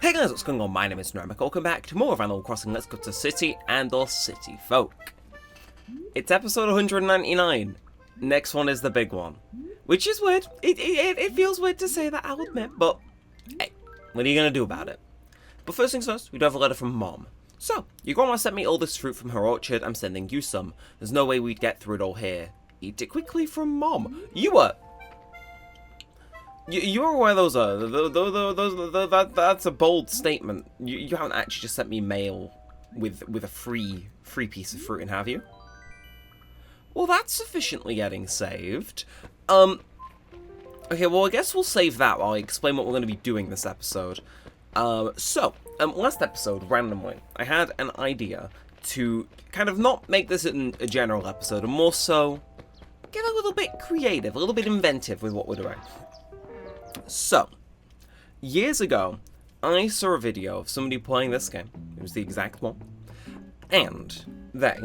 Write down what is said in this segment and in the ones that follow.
Hey guys, what's going on? My name is Neremik. Welcome back to more of Animal Crossing Let's Go to City and or City Folk. It's episode 199. Next one is the big one. Which is weird. It feels weird to say that, I'll admit, but hey, what are you going to do about it? But first things first, we do have a letter from Mom. So, your grandma sent me all this fruit from her orchard, I'm sending you some. There's no way we'd get through it all here. Eat it quickly from Mom. You are aware those are. That's a bold statement. You haven't actually just sent me mail with a free piece of fruit in, have you? Well, that's sufficiently getting saved. Okay, well, I guess we'll save that while I explain what we're going to be doing this episode. Last episode, randomly, I had an idea to kind of not make this a general episode, and more so get a little bit creative, a little bit inventive with what we're doing. So, years ago, I saw a video of somebody playing this game. It was the exact one. And they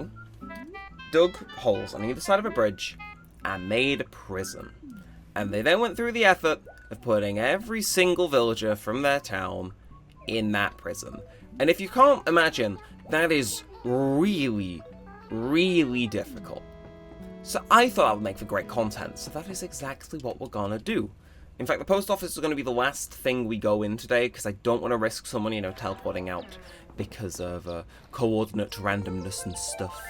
dug holes on either side of a bridge and made a prison. And they then went through the effort of putting every single villager from their town in that prison. And if you can't imagine, that is really, really difficult. So I thought that would make for great content. So that is exactly what we're gonna do. In fact, the post office is going to be the last thing we go in today, because I don't want to risk someone, teleporting out because of coordinate randomness and stuff.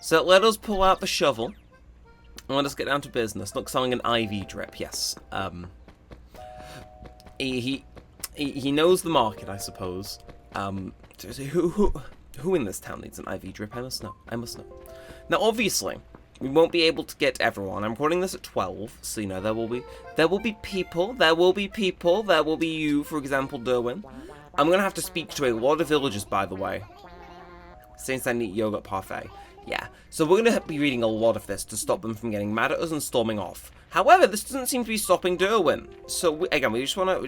So let us pull out the shovel, and let us get down to business. Look, selling an IV drip, yes. He knows the market, I suppose. Who in this town needs an IV drip? I must know. Now, obviously, we won't be able to get everyone. I'm recording this at 12, so there will be people. There will be you, for example, Derwin. I'm gonna have to speak to a lot of villagers, by the way, since I need yogurt parfait. Yeah, so we're gonna be reading a lot of this to stop them from getting mad at us and storming off. However, this doesn't seem to be stopping Derwin. So we just wanna,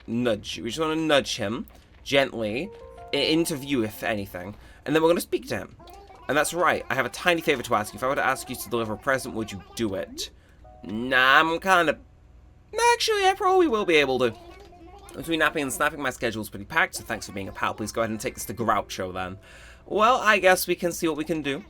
nudge. We just wanna nudge him gently into view, if anything, and then we're gonna speak to him. And that's right, I have a tiny favor to ask you. If I were to ask you to deliver a present, would you do it? Nah, actually, I probably will be able to. Between napping and snapping, my schedule's pretty packed, so thanks for being a pal. Please go ahead and take this to Groucho, then. Well, I guess we can see what we can do.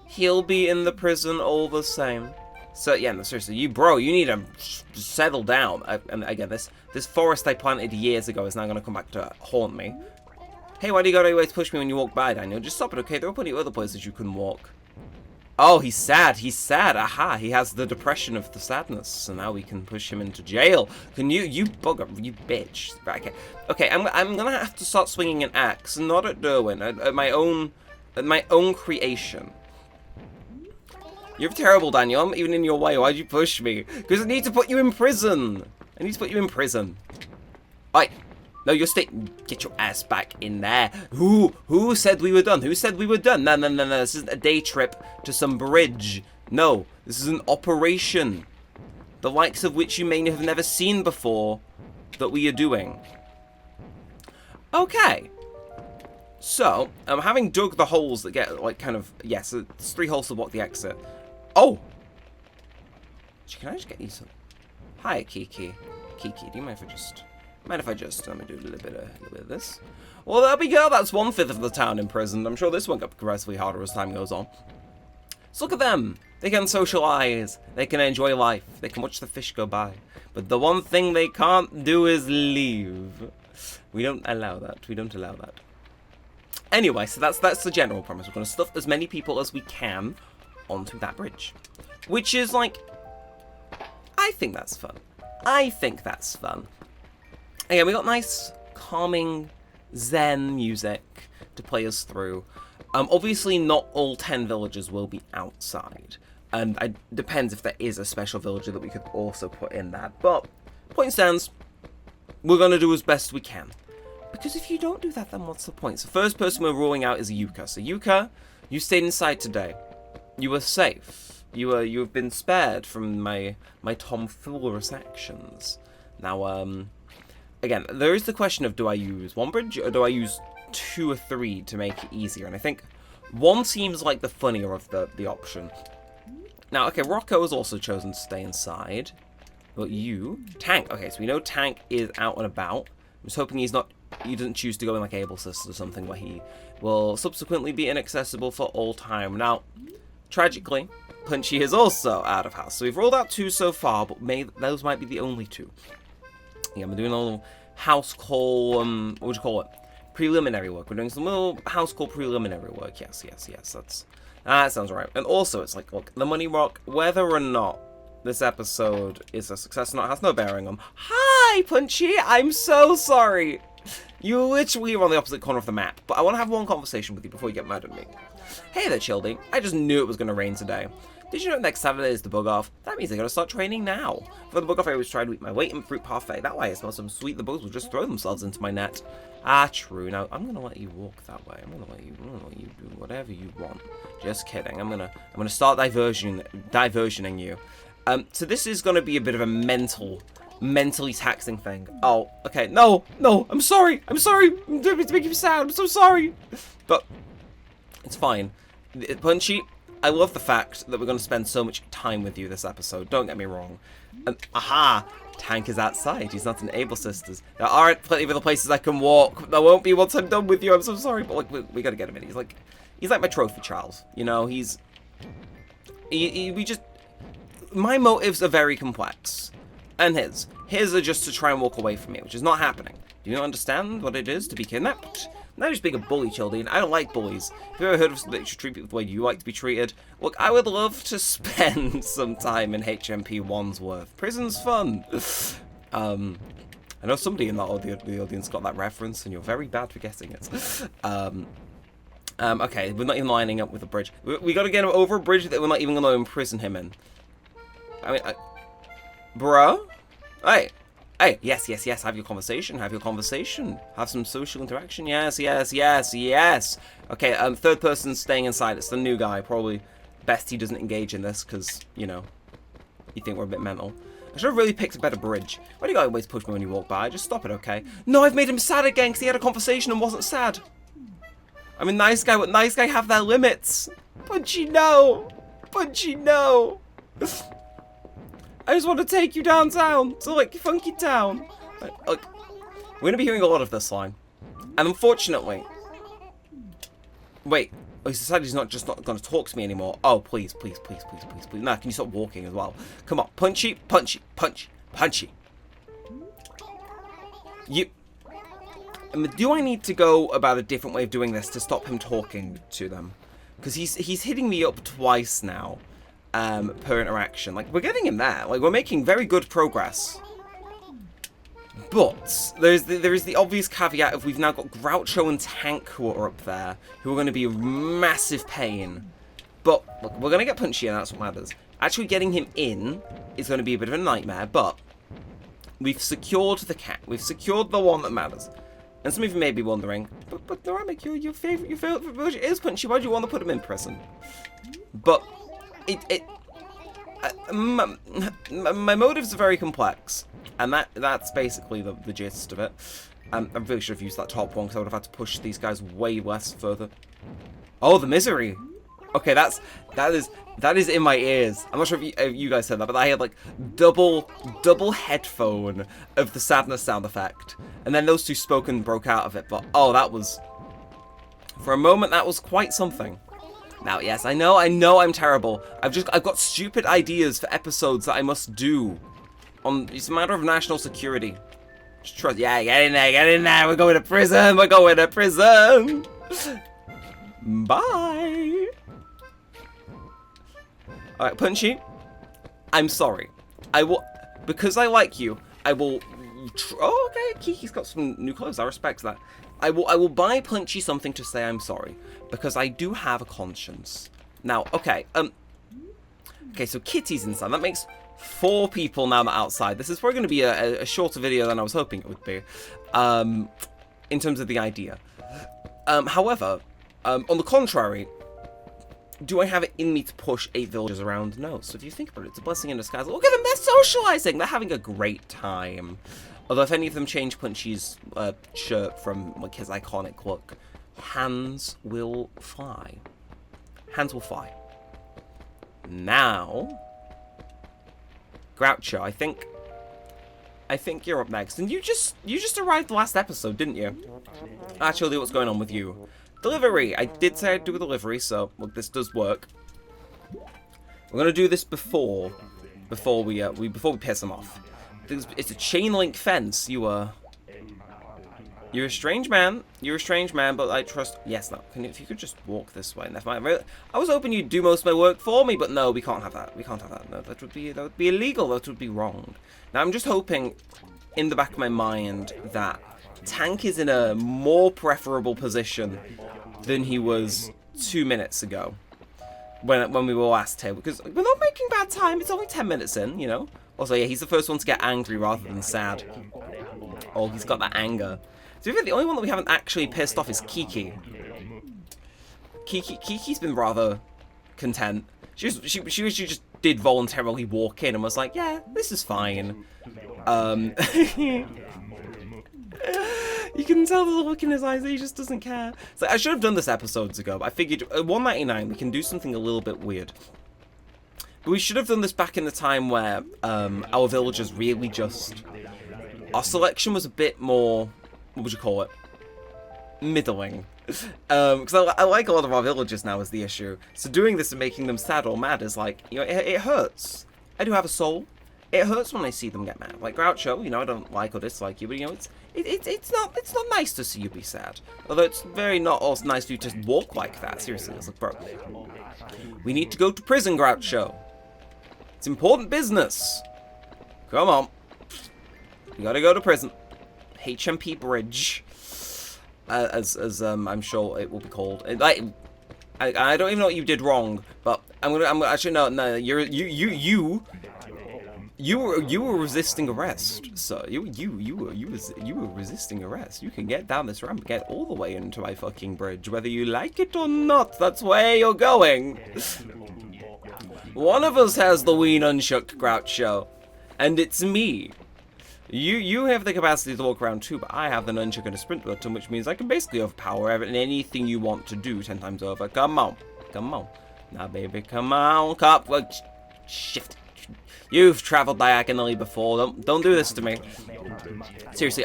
He'll be in the prison all the same. So, yeah, no, seriously, you need to settle down. And again, this forest I planted years ago is now going to come back to haunt me. Hey, why do you go out of your way to push me when you walk by, Daniel? Just stop it, okay? There are plenty of other places you can walk. Oh, he's sad. Aha, he has the depression of the sadness. So now we can push him into jail. Can you bugger, you bitch. Right, okay, I'm gonna have to start swinging an axe, not at Derwin, at my own creation. You're terrible, Daniel. I'm even in your way. Why'd you push me? Because I need to put you in prison. Oi. No, get your ass back in there. Who said we were done? No. This isn't a day trip to some bridge. No, this is an operation. The likes of which you may have never seen before that we are doing. Okay. So, having dug the holes that get, yes, it's 3 holes to block the exit. Oh! Can I just get you some? Hi, Kiki. Kiki, do you mind if I just let me do a little bit of this? Well, there we go. That's 1/5 of the town imprisoned. I'm sure this won't get progressively harder as time goes on. So look at them. They can socialize. They can enjoy life. They can watch the fish go by. But the one thing they can't do is leave. We don't allow that. Anyway, so that's the general premise. We're going to stuff as many people as we can onto that bridge. Which is I think that's fun. Again, we got nice, calming, zen music to play us through. Obviously, not all 10 villagers will be outside. And it depends if there is a special villager that we could also put in that. But, point stands, we're going to do as best we can. Because if you don't do that, then what's the point? So, first person we're ruling out is Yuka. So, Yuka, you stayed inside today. You were safe. You have been spared from my tomfoolerish actions. Now, again, there is the question of, do I use 1 bridge or do I use 2 or 3 to make it easier? And I think 1 seems like the funnier of the option. Now, okay, Rocco has also chosen to stay inside. But you, Tank. Okay, so we know Tank is out and about. was hoping he doesn't choose to go in like Able Sisters or something where he will subsequently be inaccessible for all time. Now, tragically, Punchy is also out of house. So we've rolled out 2 so far, but those might be the only 2. Yeah, I'm doing a little house call, what would you call it? Preliminary work. We're doing some little house call preliminary work. Yes. That sounds right. And also, it's like, look, the Money Rock, whether or not this episode is a success or not, has no bearing on. Hi, Punchy! I'm so sorry! You literally are on the opposite corner of the map, but I want to have one conversation with you before you get mad at me. Hey there, Childy. I just knew it was going to rain today. Did you know next Saturday is the bug off? That means I gotta start training now. For the bug off, I always try to eat my weight in fruit parfait. That way I smell some sweet, the bugs will just throw themselves into my net. Ah, true. Now, I'm gonna let you walk that way. I'm gonna let you do whatever you want. Just kidding. I'm gonna start diversioning you. So this is gonna be a bit of a mentally taxing thing. Oh, okay. No, I'm sorry. I'm doing it to make you sad. I'm so sorry. But it's fine. Punchy, I love the fact that we're going to spend so much time with you this episode. Don't get me wrong. Aha! Tank is outside. He's not in Able Sisters. There aren't plenty of other places I can walk. There won't be once I'm done with you. I'm so sorry, but like we got to get him in. He's like my trophy child. You know, my motives are very complex. And his are just to try and walk away from me, which is not happening. Do you not understand what it is to be kidnapped? Now just being a bully, Children. I don't like bullies. Have you ever heard of something that should treat people the way you like to be treated? Look, I would love to spend some time in HMP Wandsworth. Prison's fun. I know somebody in the audience got that reference, and you're very bad for getting it. Okay, we're not even lining up with a bridge. We got to get him over a bridge that we're not even going to imprison him in. I mean, bro? Hey, yes, have your conversation, have some social interaction, yes. Okay, third person's staying inside, it's the new guy, probably best he doesn't engage in this, because, you know, you think we're a bit mental. I should have really picked a better bridge. Why do you always push me when you walk by? Just stop it, okay? No, I've made him sad again, because he had a conversation and wasn't sad. I'm a nice guy, but nice guy have their limits. Punchy, no! I just want to take you downtown to, like, Funky Town. Like, we're going to be hearing a lot of this line. And unfortunately... Wait. Oh, he decided he's not going to talk to me anymore. Oh, please. Nah, can you stop walking as well? Come on. Punchy. Do I need to go about a different way of doing this to stop him talking to them? Because he's hitting me up twice now. Per interaction. Like, we're getting him there. Like, we're making very good progress. But there is the obvious caveat of we've now got Groucho and Tank who are up there, who are going to be a massive pain. But look, we're going to get Punchy in, that's what matters. Actually getting him in is going to be a bit of a nightmare, but we've secured the cat. We've secured the one that matters. And some of you may be wondering, but Neremik, your favorite version is Punchy. Why do you want to put him in prison? But my motives are very complex, and that's basically the gist of it. I really should have used that top one because I would have had to push these guys way less further. Oh, the misery. Okay, that is in my ears. I'm not sure if you guys heard that, but I had like double headphone of the sadness sound effect, and then those two spoke and broke out of it. But oh, that was, for a moment, that was quite something. Now, yes, I know I'm terrible. I've got stupid ideas for episodes that I must do. It's a matter of national security. Just trust. Yeah, get in there. We're going to prison. Bye. All right, Punchy. I'm sorry. Because I like you. I will. Oh, okay. Kiki's got some new clothes. I respect that. I will buy Punchy something to say I'm sorry, because I do have a conscience. Now, okay, so Kitty's inside. That makes 4 people now that are outside. This is probably going to be a shorter video than I was hoping it would be, in terms of the idea. However, on the contrary, do I have it in me to push 8 villagers around? No. So if you think about it, it's a blessing in disguise. Look at them, they're socializing. They're having a great time. Although if any of them change Punchy's shirt from like his iconic look, hands will fly. Now, Groucho, I think I think you're up next. And you just arrived last episode, didn't you? Actually, what's going on with you? Delivery. I did say I'd do a delivery, so look, this does work. We're gonna do this before we piss them off. It's a chain link fence. You're a strange man. You're a strange man, but I trust. Yes, no. If you could just walk this way. Never mind. I was hoping you'd do most of my work for me, but no, we can't have that. We can't have that. No, that would be illegal. That would be wrong. Now I'm just hoping, in the back of my mind, that Tank is in a more preferable position than he was 2 minutes ago. When we were last here, because we're not making bad time. It's only 10 minutes in, you know. Also, yeah, he's the first one to get angry rather than sad. Oh, he's got that anger. So the only one that we haven't actually pissed off is Kiki. Kiki's been rather content. She just did voluntarily walk in and was like, yeah, this is fine. You can tell the look in his eyes that he just doesn't care. So I should have done this episodes ago, but I figured at 199 we can do something a little bit weird. But we should have done this back in the time where our villagers really just... Our selection was a bit more... What would you call it? Middling. Because I like a lot of our villagers now is the issue. So doing this and making them sad or mad is like, you know, it hurts. I do have a soul. It hurts when I see them get mad. Like Groucho, you know, I don't like or dislike you, but you know, it's not nice to see you be sad. Although it's very not also nice for you to walk like that. Seriously, it's like, bro, we need to go to prison, Groucho. It's important business. Come on, we gotta go to prison. HMP Bridge, as I'm sure it will be called. I don't even know what you did wrong, but I'm actually no. You were resisting arrest, so you were resisting arrest. You can get down this ramp and get all the way into my fucking bridge, whether you like it or not. That's where you're going. One of us has the ween unshook, Groucho, and it's me. You have the capacity to walk around too, but I have the nunchuck and a sprint button, which means I can basically overpower anything you want to do 10 times over. Come on, come on, now baby, come on, cop, shift. You've traveled diagonally before. Don't do this to me. Seriously,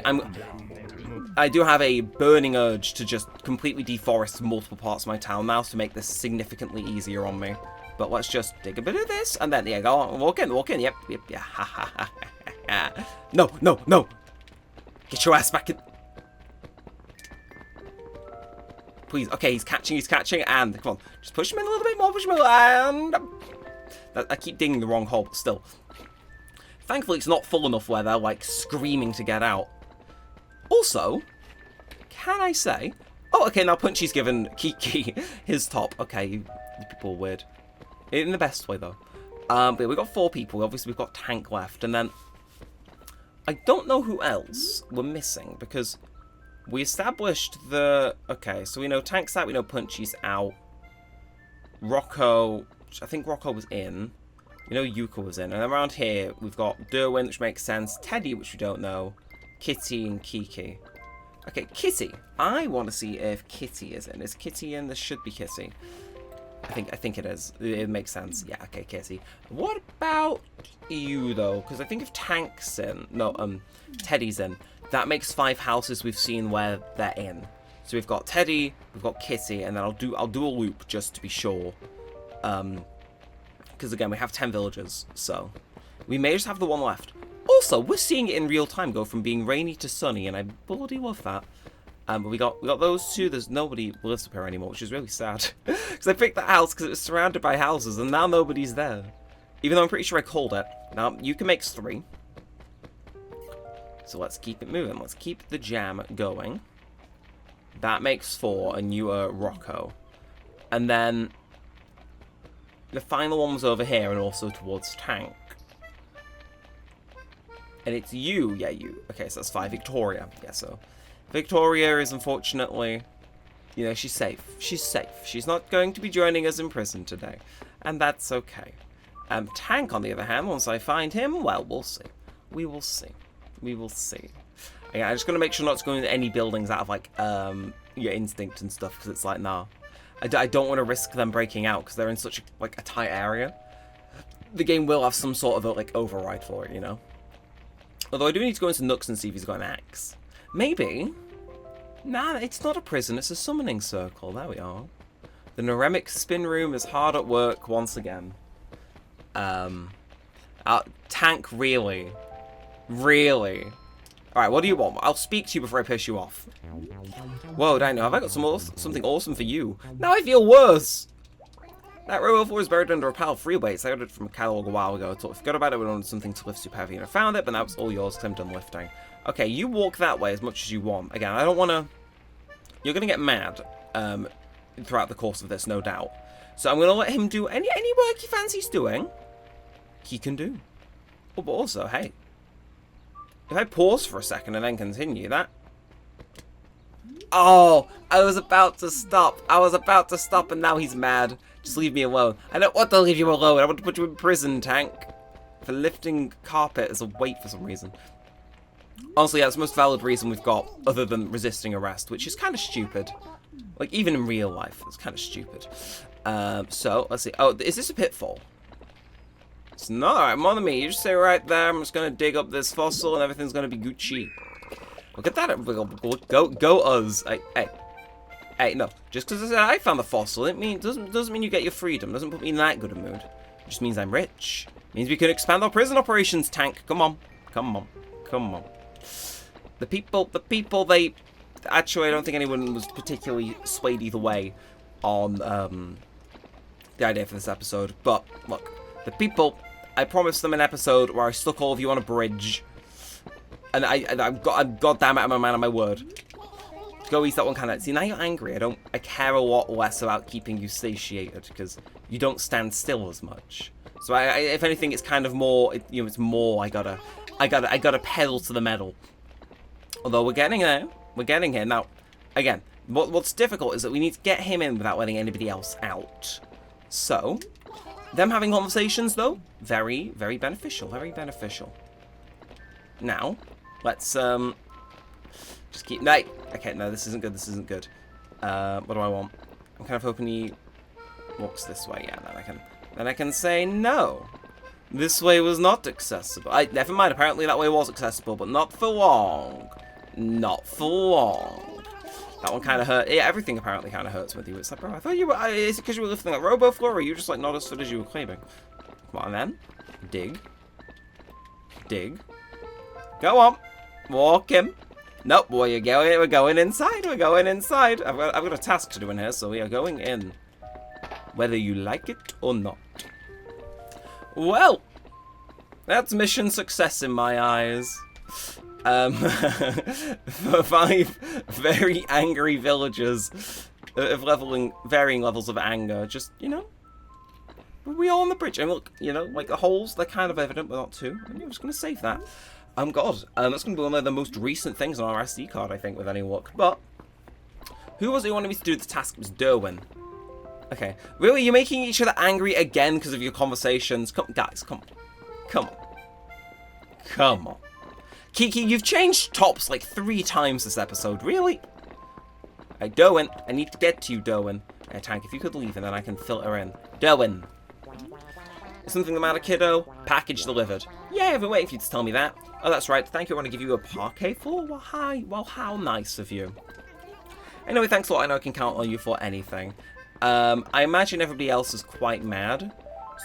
I do have a burning urge to just completely deforest multiple parts of my town now to make this significantly easier on me. But let's just dig a bit of this, and then, yeah, go on, walk in, yep, yeah, ha, ha, ha, ha. No. Get your ass back in. Please, okay, he's catching, and, come on, just push him in a little bit more, and... I keep digging the wrong hole, but still. Thankfully, it's not full enough where they're, like, screaming to get out. Also, can I say... Oh, okay, now Punchy's given Kiki his top. Okay, you people are weird. In the best way, though. But we've got 4 people. Obviously, we've got Tank left. And then... I don't know who else we're missing, because we established the... Okay, so we know Tank's out, we know Punchy's out. Rocco... I think Rocco was in. You know Yuka was in. And around here, we've got Derwin, which makes sense. Teddy, which we don't know. Kitty and Kiki. Okay, Kitty. I want to see if Kitty is in. Is Kitty in? This should be Kitty. I think it is. It makes sense. Yeah, okay, Kitty. What about you, though? Because I think if Tank's in... No, Teddy's in. That makes 5 houses we've seen where they're in. So we've got Teddy, we've got Kitty, and then I'll do a loop just to be sure. Because again, we have 10 villagers, so we may just have the one left. Also, we're seeing it in real time go from being rainy to sunny, and I bloody love that. But we got those 2. There's nobody who lives up here anymore, which is really sad. Because I picked that house because it was surrounded by houses, and now nobody's there. Even though I'm pretty sure I called it. Now, Yuka makes 3. So let's keep it moving. Let's keep the jam going. That makes 4, and you are Rocco. And then... the final one was over here and also towards Tank. And it's you. Yeah, you. Okay, so that's 5. Victoria. Yeah, so... Victoria is unfortunately... You know, she's safe. She's safe. She's not going to be joining us in prison today. And that's okay. Tank, on the other hand, once I find him, well, we'll see. We will see. We will see. Yeah, I'm just going to make sure not to go into any buildings out of, like, your instinct and stuff, because it's like, nah. I don't want to risk them breaking out because they're in such a tight area. The game will have some sort of like override for it, you know. Although I do need to go into Nux and see if he's got an axe. Maybe. Nah, it's not a prison, it's a summoning circle. There we are. The Neremik spin room is hard at work once again. Tank, really? Really? Alright, what do you want? I'll speak to you before I piss you off. Whoa, Dino, have I got something awesome for you? Now I feel worse! That row 4 is buried under a pile of free weights. I got it from a catalog a while ago. I thought I forgot about it when I wanted something to lift super heavy, and I found it, but now it's all yours because I'm done lifting. Okay, you walk that way as much as you want. Again, I don't want to... You're going to get mad throughout the course of this, no doubt. So I'm going to let him do any work he fancies doing. He can do. Oh, but also, hey. If I pause for a second and then continue, that... Oh, I was about to stop. And now he's mad. Just leave me alone. I don't want to leave you alone. I want to put you in prison, Tank. For lifting carpet as a weight for some reason. Honestly, that's the most valid reason we've got, other than resisting arrest, which is kind of stupid. Like, even in real life, it's kind of stupid. So, let's see. Oh, is this a pitfall? It's not. Alright, Mon Ami, you just stay right there. I'm just going to dig up this fossil and everything's going to be Gucci. Look at that. Go us. Hey, no. Just because I found the fossil, doesn't mean you get your freedom. Doesn't put me in that good a mood. It just means I'm rich. It means we can expand our prison operations, Tank. Come on. The people, they... Actually, I don't think anyone was particularly swayed either way on the idea for this episode. But, look. The people, I promised them an episode where I stuck all of you on a bridge. And I'm goddamn it, I'm a man of my word. Go eat that one kind of... See, now you're angry. I care a lot less about keeping you satiated because you don't stand still as much. So if anything, it's kind of more, it's more I gotta pedal to the metal. Although we're getting there. We're getting here. Now, again, what's difficult is that we need to get him in without letting anybody else out. So, them having conversations, though, very, very beneficial. Very beneficial. Now, let's, just keep... No, okay, no, this isn't good. This isn't good. What do I want? I'm kind of hoping he walks this way. Yeah, then I can say no. This way was not accessible. Never mind, apparently that way was accessible, but not for long. Not for long. That one kind of hurt. Yeah, everything apparently kind of hurts with you. It's like, bro, I thought you were... is it because you were lifting that robo floor, or are you just, like, not as fit as you were claiming? Come on, then. Dig. Dig. Go on. Walk him. Nope, boy, we're going inside. We're going inside. I've got a task to do in here, so we are going in. Whether you like it or not. Well, that's mission success in my eyes. For 5 very angry villagers of varying levels of anger. Just, we all on the bridge. And look, like the holes, they're kind of evident, but not too. I'm just going to save that. God, that's going to be one of the most recent things on our SD card, I think, with any luck. But, who was it who wanted me to do the task? It was Derwin. Okay. Really, you're making each other angry again because of your conversations? Guys, come on. Come on. Kiki, you've changed tops like 3 times this episode. Really? Hey, Derwin, I need to get to you, Derwin. Hey, Tank, if you could leave and then I can filter in. Derwin. Is something the matter, kiddo? Package delivered. Yeah, I've been waiting for you to tell me that. Oh, that's right. Thank you. I want to give you a parquet floor? Well, hi. Well, how nice of you. Anyway, thanks a lot. I know I can count on you for anything. I imagine everybody else is quite mad.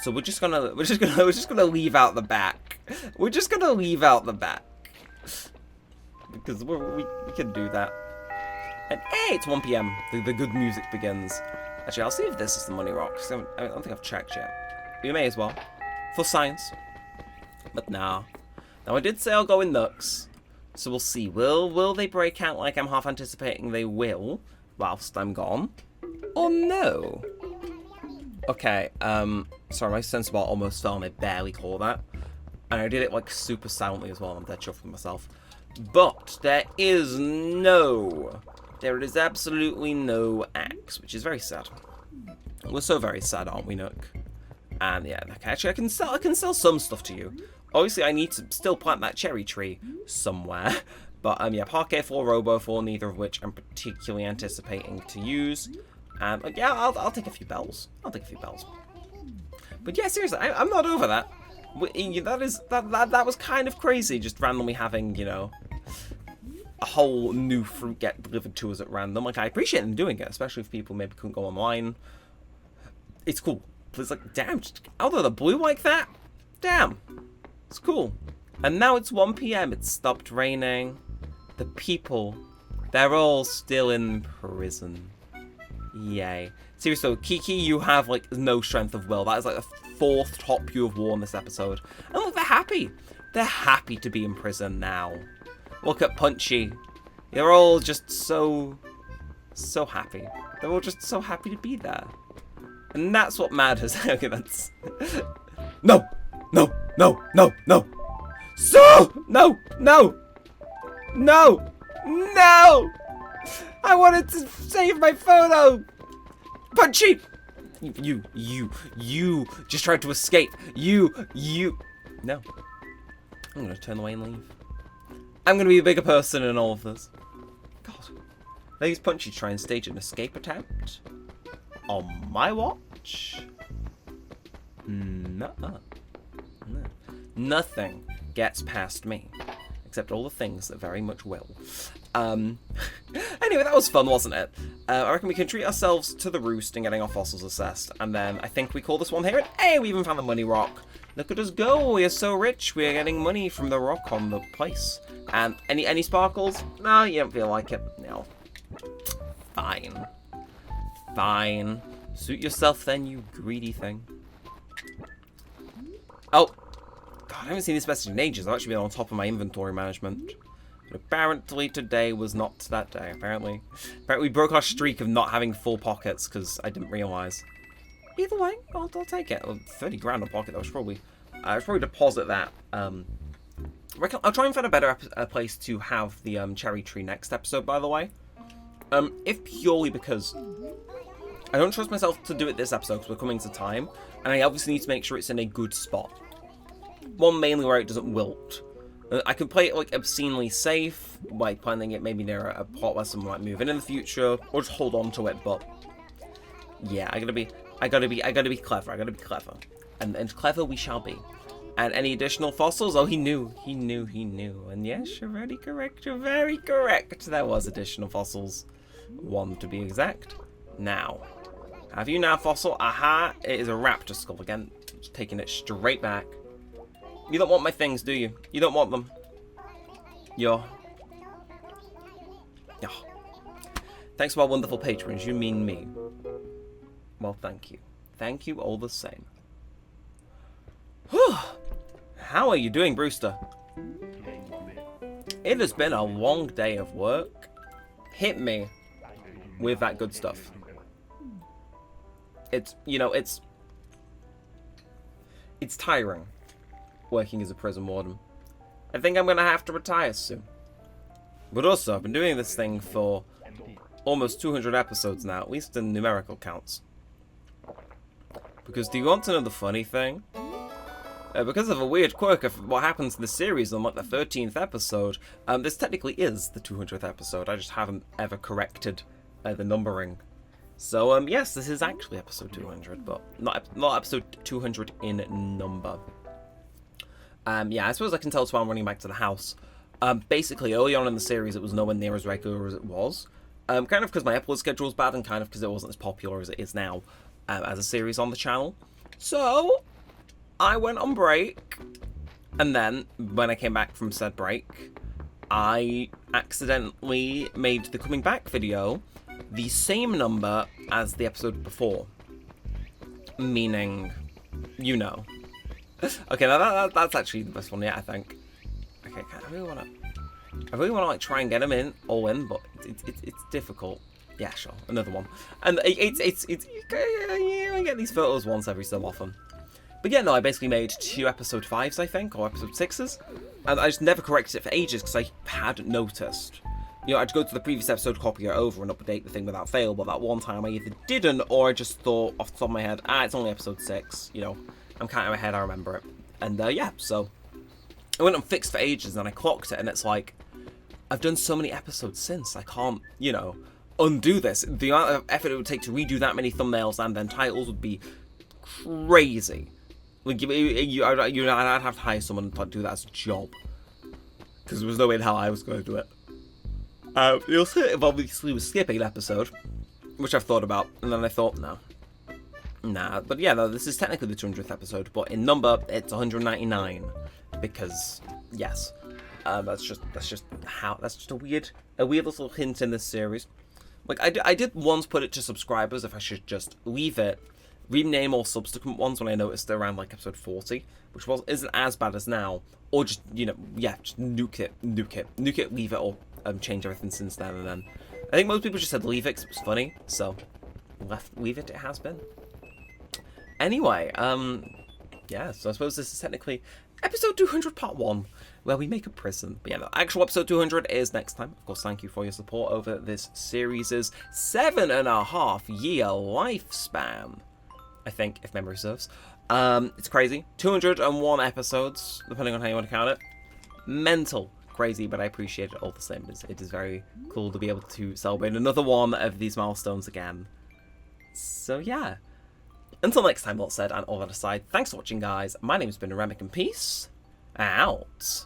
So we're just gonna leave out the back. We're just gonna leave out the back. Because we can do that. And hey, it's 1 PM. The good music begins. Actually, I'll see if this is the money rock. I don't think I've checked yet. We may as well. For science. But nah. Now, I did say I'll go in Nux. So we'll see. Will they break out like I'm half anticipating they will? Whilst I'm gone? Or no? Okay, sorry, my sense bar almost fell and I barely caught that. And I did it, like, super silently as well. I'm dead chuffed with myself. But there is absolutely no axe, which is very sad. We're so very sad, aren't we, Nook? And yeah, actually, I can sell some stuff to you. Obviously, I need to still plant that cherry tree somewhere. But yeah, Parquet 4, Robo 4, neither of which I'm particularly anticipating to use. And yeah, I'll take a few bells. But yeah, seriously, I'm not over that. That was kind of crazy, just randomly having, you know, a whole new fruit get delivered to us at random. Like, I appreciate them doing it, especially if people maybe couldn't go online. It's cool. But it's like, damn, just out of the blue like that? Damn. It's cool. And now it's 1 PM. It's stopped raining. The people, they're all still in prison. Yay. Seriously, Kiki, you have, like, no strength of will. That is, like, the 4th top you have worn this episode. And look, they're happy. They're happy to be in prison now. Look at Punchy. They're all just so happy. They're all just so happy to be there. And that's what matters. Okay, that's... No! No! No! No! No! So! No! No! No! No! I wanted to save my photo! Punchy! You just tried to escape. You. No. I'm gonna turn away and leave. I'm gonna be a bigger person in all of this. God. They use Punchy to try and stage an escape attempt. On my watch? No. Nothing gets past me. Except all the things that very much will. Anyway, that was fun, wasn't it? I reckon we can treat ourselves to the roost and getting our fossils assessed. And then I think we call this one here. And hey, we even found the money rock. Look at us go. We are so rich. We are getting money from the rock on the place. And any sparkles? No, you don't feel like it. No. Fine. Fine. Suit yourself then, you greedy thing. Oh. God, I haven't seen this message in ages. I've actually been on top of my inventory management. But apparently today was not that day, apparently. We broke our streak of not having full pockets because I didn't realise. Either way, I'll take it. 30 grand a pocket, I should probably deposit that. I'll try and find a better place to have the cherry tree next episode, by the way. If purely because I don't trust myself to do it this episode because we're coming to time. And I obviously need to make sure it's in a good spot. One, mainly where it doesn't wilt. I could play it like obscenely safe, like planning it maybe near a plot where someone might move in the future, or just hold on to it. But yeah, I gotta be clever. And clever we shall be. And any additional fossils? Oh, he knew. And yes, you're very correct. There was additional fossils, 1 to be exact. Now, have you now, fossil? Aha! It is a raptor skull again. Just taking it straight back. You don't want my things, do you? You don't want them. Yo. Thanks to our wonderful patrons. You mean me. Well, thank you. Thank you all the same. Whew. How are you doing, Brewster? It has been a long day of work. Hit me with that good stuff. It's tiring. Working as a prison warden. I think I'm going to have to retire soon. But also, I've been doing this thing for almost 200 episodes now, at least in numerical counts. Because do you want to know the funny thing? Because of a weird quirk of what happens in the series on like the 13th episode, this technically is the 200th episode. I just haven't ever corrected the numbering. So, yes, this is actually episode 200, but not episode 200 in number. Yeah, I suppose I can tell why I'm running back to the house. Basically, early on in the series, it was nowhere near as regular as it was. Kind of because my upload schedule was bad, and kind of because it wasn't as popular as it is now as a series on the channel. So, I went on break, and then, when I came back from said break, I accidentally made the coming back video the same number as the episode before. Meaning, you know. Okay, now that's actually the best one yet, I think. Okay, I really want to like try and get them all in, but it's difficult. Yeah, sure, another one. And I get these photos once every so often. But yeah, no, I basically made 2 episode 5s, I think, or episode 6s, and I just never corrected it for ages because I hadn't noticed. You know, I'd go to the previous episode, copy it over, and update the thing without fail, but that one time I either didn't, or I just thought off the top of my head, it's only episode 6, you know. I'm counting my head, I remember it. And yeah, so I went and fixed for ages, and I clocked it, and it's like, I've done so many episodes since, I can't, you know, undo this. The amount of effort it would take to redo that many thumbnails and then titles would be crazy. Like, I'd have to hire someone to do that as a job. Because there was no way in hell I was going to do it. You'll see if obviously we skip an episode, which I've thought about, and then I thought, no. Nah, but yeah, no, this is technically the 200th episode, but in number, it's 199. Because, yes. That's just a weird little hint in this series. Like, I did once put it to subscribers if I should just leave it, rename all subsequent ones when I noticed they're around, like, episode 40, which isn't as bad as now, or just, just nuke it, leave it, or change everything since then and then. I think most people just said leave it because it was funny, so leave it has been. Anyway, yeah, so I suppose this is technically episode 200 part 1, where we make a prison. But yeah, the actual episode 200 is next time. Of course, thank you for your support over this series' 7.5-year lifespan, I think, if memory serves. It's crazy. 201 episodes, depending on how you want to count it. Mental. Crazy, but I appreciate it all the same. It is very cool to be able to celebrate another one of these milestones again. So yeah. Until next time, all said, and all that aside, thanks for watching, guys. My name's been Neremik, and peace out.